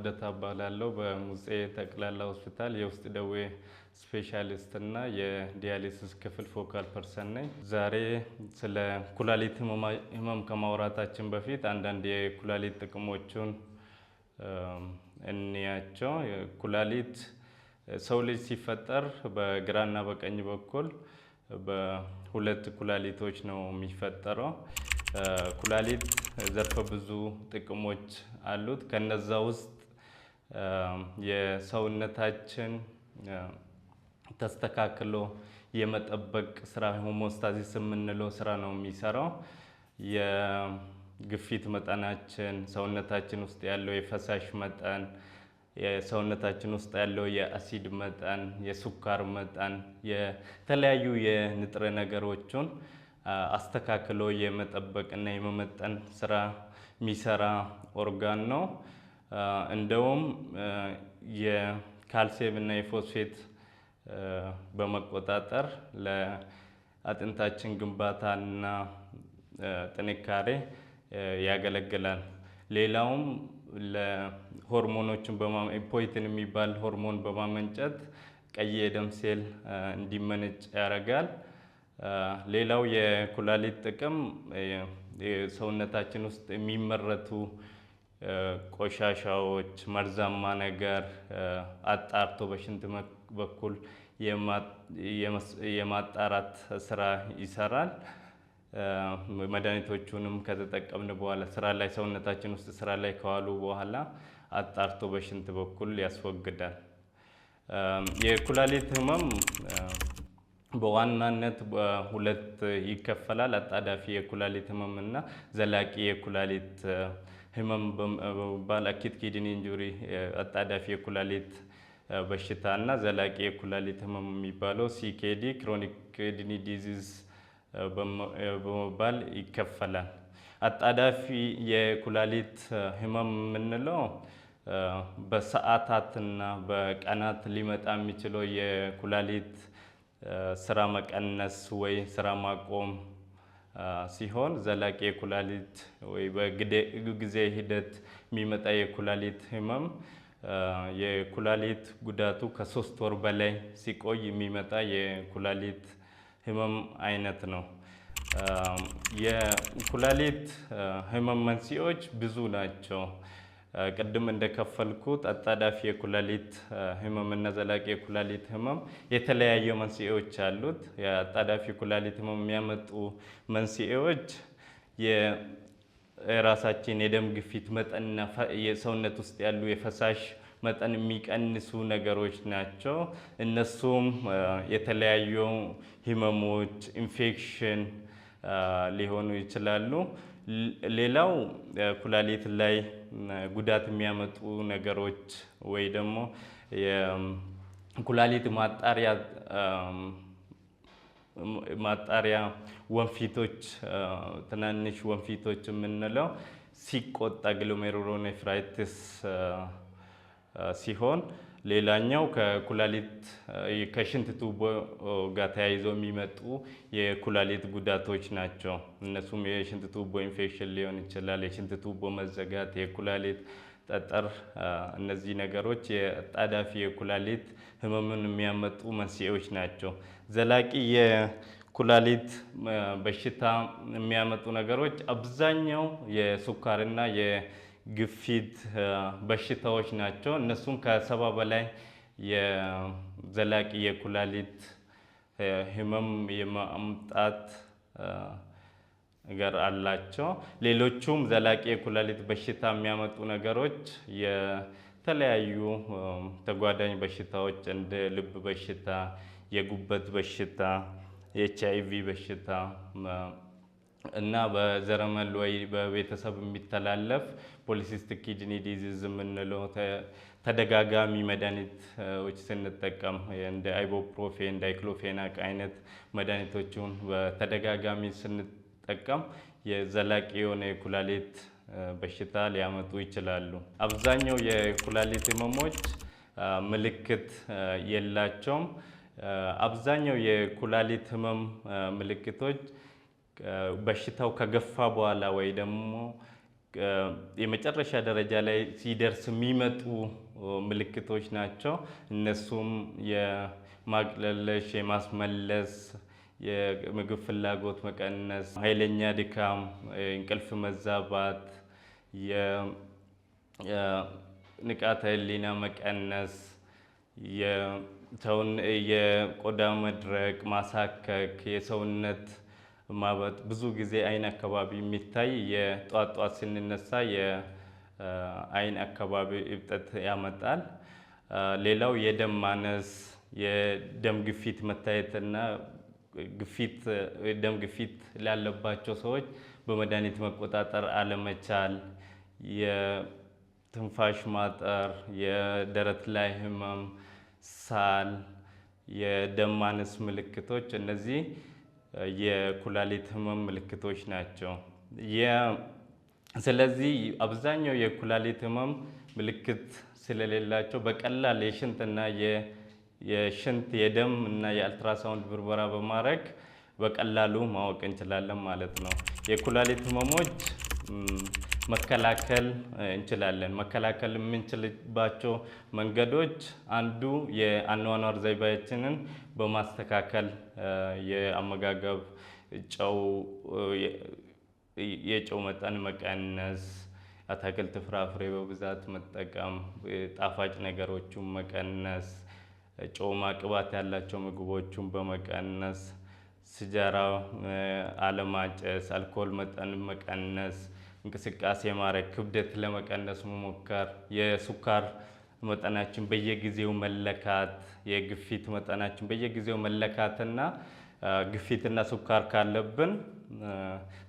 አብደታ እባላለሁ በሙጼ ጠቅላላ ሆስፒታል የውስጥ ደዌ ስፔሻሊስት እና የዲያሊሲስ ክፍል ፎካል ፐርሰን ነኝ። ዛሬ ስለ ኩላሊት ህመም ከማውራታችን በፊት አንዳንድ የኩላሊት ጥቅሞችን እንያቸው። ኩላሊት ሰው ልጅ ሲፈጠር በግራና በቀኝ በኩል በሁለት ኩላሊቶች ነው የሚፈጠረው። ኩላሊት ዘርፈ ብዙ ጥቅሞች አሉት። ከነዛ ውስጥ የሰውነታችን ተስተካክሎ የመጠበቅ ስራ ሆሞስታሲስ የምንለው ስራ ነው የሚሰራው። የግፊት መጠናችን፣ ሰውነታችን ውስጥ ያለው የፈሳሽ መጠን፣ የሰውነታችን ውስጥ ያለው የአሲድ መጠን፣ የስኳር መጠን፣ የተለያዩ የንጥረ ነገሮችን አስተካክሎ የመጠበቅና የመመጠን ስራ የሚሰራ ኦርጋን ነው። እንደውም የካልሲየም እና የፎስፌት በመቆጣጠር ለአጥንታችን ግንባታና ጥንካሬ ያገለግላል። ሌላውም ለሆርሞኖችን ኢፖይትን የሚባል ሆርሞን በማመንጨት ቀይ የደም ሴል እንዲመነጭ ያደርጋል። ሌላው የኩላሊት ጥቅም ሰውነታችን ውስጥ የሚመረቱ ቆሻሻዎች፣ መርዛማ ነገር አጣርቶ በሽንት በኩል የማጣራት ስራ ይሰራል። መድኃኒቶቹንም ከተጠቀምን በኋላ ሰውነታችን ውስጥ ስራ ላይ ከዋሉ በኋላ አጣርቶ በሽንት በኩል ያስወግዳል። የኩላሊት ህመም በዋናነት በሁለት ይከፈላል። አጣዳፊ የኩላሊት ህመም እና ዘላቂ የኩላሊት ህመም በመባል አኪት ኪድኒ ኢንጁሪ አጣዳፊ የኩላሊት በሽታ እና ዘላቂ የኩላሊት ህመም የሚባለው ሲኬዲ ክሮኒክ ኪድኒ ዲዚዝ በመባል ይከፈላል። አጣዳፊ የኩላሊት ህመም የምንለው በሰዓታትና በቀናት ሊመጣ የሚችለው የኩላሊት ስራ መቀነስ ወይ ስራ ማቆም ሲሆን፣ ዘላቂ የኩላሊት ወይ በጊዜ ሂደት የሚመጣ የኩላሊት ህመም የኩላሊት ጉዳቱ ከ3 ወር በላይ ሲቆይ የሚመጣ የኩላሊት ህመም አይነት ነው። የኩላሊት ህመም መንስኤዎች ብዙ ናቸው። ቅድም እንደከፈልኩት አጣዳፊ የኩላሊት ህመም እና ዘላቂ የኩላሊት ህመም የተለያዩ መንስኤዎች አሉት። የአጣዳፊ የኩላሊት ህመም የሚያመጡ መንስኤዎች የራሳችን የደም ግፊት መጠንና የሰውነት ውስጥ ያሉ የፈሳሽ መጠን የሚቀንሱ ነገሮች ናቸው። እነሱም የተለያዩ ህመሞች፣ ኢንፌክሽን ሊሆኑ ይችላሉ። ሌላው ኩላሊት ላይ ጉዳት የሚያመጡ ነገሮች ወይ ደግሞ የኩላሊት ማጣሪያ ወንፊቶች፣ ትናንሽ ወንፊቶች የምንለው ሲቆጣ ግሎሜሩሎኔፍራይቲስ ሲሆን፣ ሌላኛው ከሽንት ቱቦ ጋር ተያይዞ የሚመጡ የኩላሊት ጉዳቶች ናቸው። እነሱም የሽንት ቱቦ ኢንፌክሽን ሊሆን ይችላል፣ የሽንት ቱቦ መዘጋት፣ የኩላሊት ጠጠር። እነዚህ ነገሮች የአጣዳፊ የኩላሊት ህመምን የሚያመጡ መንስኤዎች ናቸው። ዘላቂ የኩላሊት በሽታ የሚያመጡ ነገሮች አብዛኛው የስኳርና የግፊት በሽታዎች ናቸው። እነሱም ከ70 በላይ የዘላቂ የኩላሊት ህመም የማምጣት ነገር አላቸው። ሌሎቹም ዘላቂ የኩላሊት በሽታ የሚያመጡ ነገሮች የተለያዩ ተጓዳኝ በሽታዎች እንደ ልብ በሽታ፣ የጉበት በሽታ፣ የኤችአይቪ በሽታ እና በዘረመል ወይ በቤተሰብ የሚተላለፍ ፖሊሲስቲክ ኪድኒ ዲዚዝ የምንለው ተደጋጋሚ መድኃኒቶች ስንጠቀም እንደ አይቦፕሮፌን፣ ዳይክሎፌናክ አይነት መድኃኒቶችን በተደጋጋሚ ስንጠቀም የዘላቂ የሆነ የኩላሊት በሽታ ሊያመጡ ይችላሉ። አብዛኛው የኩላሊት ህመሞች ምልክት የላቸውም። አብዛኛው የኩላሊት ህመም ምልክቶች በሽታው ከገፋ በኋላ ወይ ደግሞ የመጨረሻ ደረጃ ላይ ሲደርስ የሚመጡ ምልክቶች ናቸው። እነሱም የማቅለሽለሽ፣ የማስመለስ፣ የምግብ ፍላጎት መቀነስ፣ ኃይለኛ ድካም፣ እንቅልፍ መዛባት፣ የንቃተ ህሊና መቀነስ፣ የቆዳ መድረቅ፣ ማሳከክ፣ የሰውነት ማበጥ፣ ብዙ ጊዜ አይን አካባቢ የሚታይ የጧት ጧት ስንነሳ የአይን አካባቢ እብጠት ያመጣል። ሌላው የደም ማነስ፣ የደም ግፊት መታየትና ደም ግፊት ላለባቸው ሰዎች በመድኃኒት መቆጣጠር አለመቻል፣ የትንፋሽ ማጠር፣ የደረት ላይ ህመም፣ ሳል፣ የደም ማነስ ምልክቶች እነዚህ የኩላሊት ህመም ምልክቶች ናቸው። ስለዚህ አብዛኛው የኩላሊት ህመም ምልክት ስለሌላቸው በቀላል የሽንትና የሽንት የደም እና የአልትራሳውንድ ምርመራ በማድረግ በቀላሉ ማወቅ እንችላለን ማለት ነው። የኩላሊት ህመሞች መከላከል እንችላለን። መከላከል የምንችልባቸው መንገዶች አንዱ የአኗኗር ዘይቤያችንን በማስተካከል የአመጋገብ የጨው መጠን መቀነስ፣ አትክልት ፍራፍሬ በብዛት መጠቀም፣ ጣፋጭ ነገሮችን መቀነስ፣ ጮማ ቅባት ያላቸው ምግቦችን በመቀነስ፣ ሲጃራ አለማጨስ፣ አልኮል መጠን መቀነስ፣ እንቅስቃሴ ማድረግ፣ ክብደት ለመቀነስ መሞከር፣ የሱካር መጠናችን በየጊዜው መለካት፣ የግፊት መጠናችን በየጊዜው መለካትና ግፊትና ሱካር ካለብን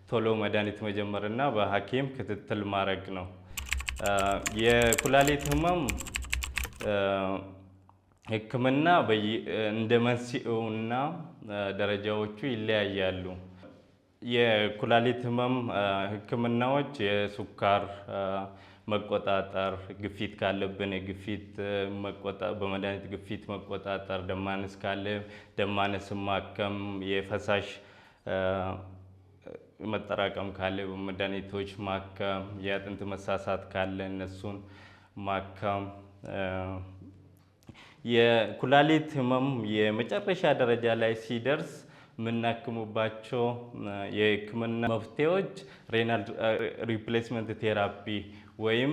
ቶሎ መድኃኒት መጀመርና በሐኪም ክትትል ማድረግ ነው። የኩላሊት ህመም ህክምና እንደ መንስኤውና ደረጃዎቹ ይለያያሉ። የኩላሊት ህመም ህክምናዎች የሱካር መቆጣጠር፣ ግፊት ካለብን የግፊት በመድኃኒት ግፊት መቆጣጠር፣ ደም ማነስ ካለ ደም ማነስን ማከም፣ የፈሳሽ መጠራቀም ካለ በመድኃኒቶች ማከም፣ የአጥንት መሳሳት ካለ እነሱን ማከም። የኩላሊት ህመም የመጨረሻ ደረጃ ላይ ሲደርስ የምናክሙባቸው የህክምና መፍትሄዎች ሬናል ሪፕሌስመንት ቴራፒ ወይም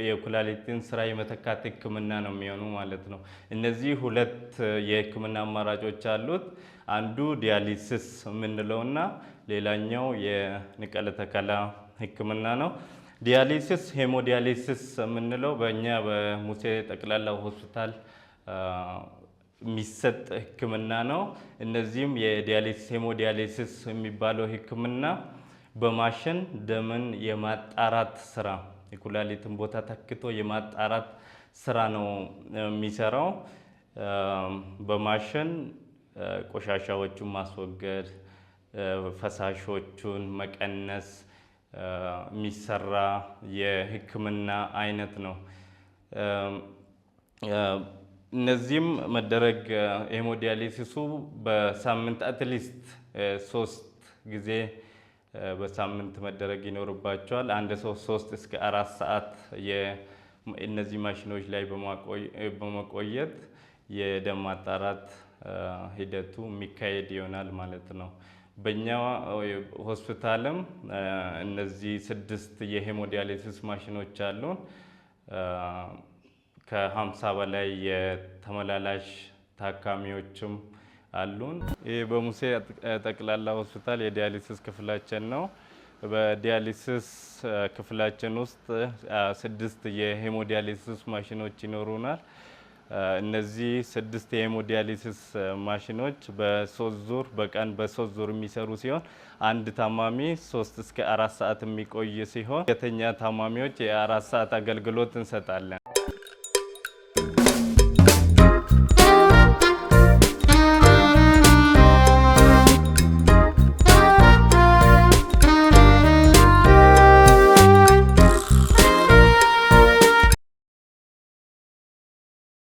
የኩላሊትን ስራ የመተካት ህክምና ነው የሚሆኑ ማለት ነው። እነዚህ ሁለት የህክምና አማራጮች አሉት። አንዱ ዲያሊሲስ የምንለውና ሌላኛው የንቅለ ተከላ ህክምና ነው። ዲያሊሲስ ሄሞዲያሊሲስ የምንለው በእኛ በሙሴ ጠቅላላ ሆስፒታል የሚሰጥ ህክምና ነው። እነዚህም የዲያሊሲስ ሄሞዲያሊሲስ የሚባለው ህክምና በማሽን ደምን የማጣራት ስራ የኩላሊትን ቦታ ተክቶ የማጣራት ስራ ነው የሚሰራው። በማሽን ቆሻሻዎቹን ማስወገድ፣ ፈሳሾቹን መቀነስ የሚሰራ የህክምና አይነት ነው። እነዚህም መደረግ ሄሞዲያሊሲሱ በሳምንት አትሊስት 3 ጊዜ በሳምንት መደረግ ይኖርባቸዋል። አንድ ሰው 3 እስከ 4 ሰዓት እነዚህ ማሽኖች ላይ በመቆየት የደም ማጣራት ሂደቱ የሚካሄድ ይሆናል ማለት ነው። በእኛ ሆስፒታልም እነዚህ 6 የሄሞዲያሊሲስ ማሽኖች አሉን። ከ50 በላይ የተመላላሽ ታካሚዎችም አሉን። ይህ በሙሴ ጠቅላላ ሆስፒታል የዲያሊሲስ ክፍላችን ነው። በዲያሊሲስ ክፍላችን ውስጥ 6 የሄሞዲያሊሲስ ማሽኖች ይኖሩናል። እነዚህ 6 የሄሞዲያሊሲስ ማሽኖች በ3 ዙር በቀን በ3 ዙር የሚሰሩ ሲሆን አንድ ታማሚ 3 እስከ 4 ሰዓት የሚቆይ ሲሆን የተኛ ታማሚዎች የ4 ሰዓት አገልግሎት እንሰጣለን።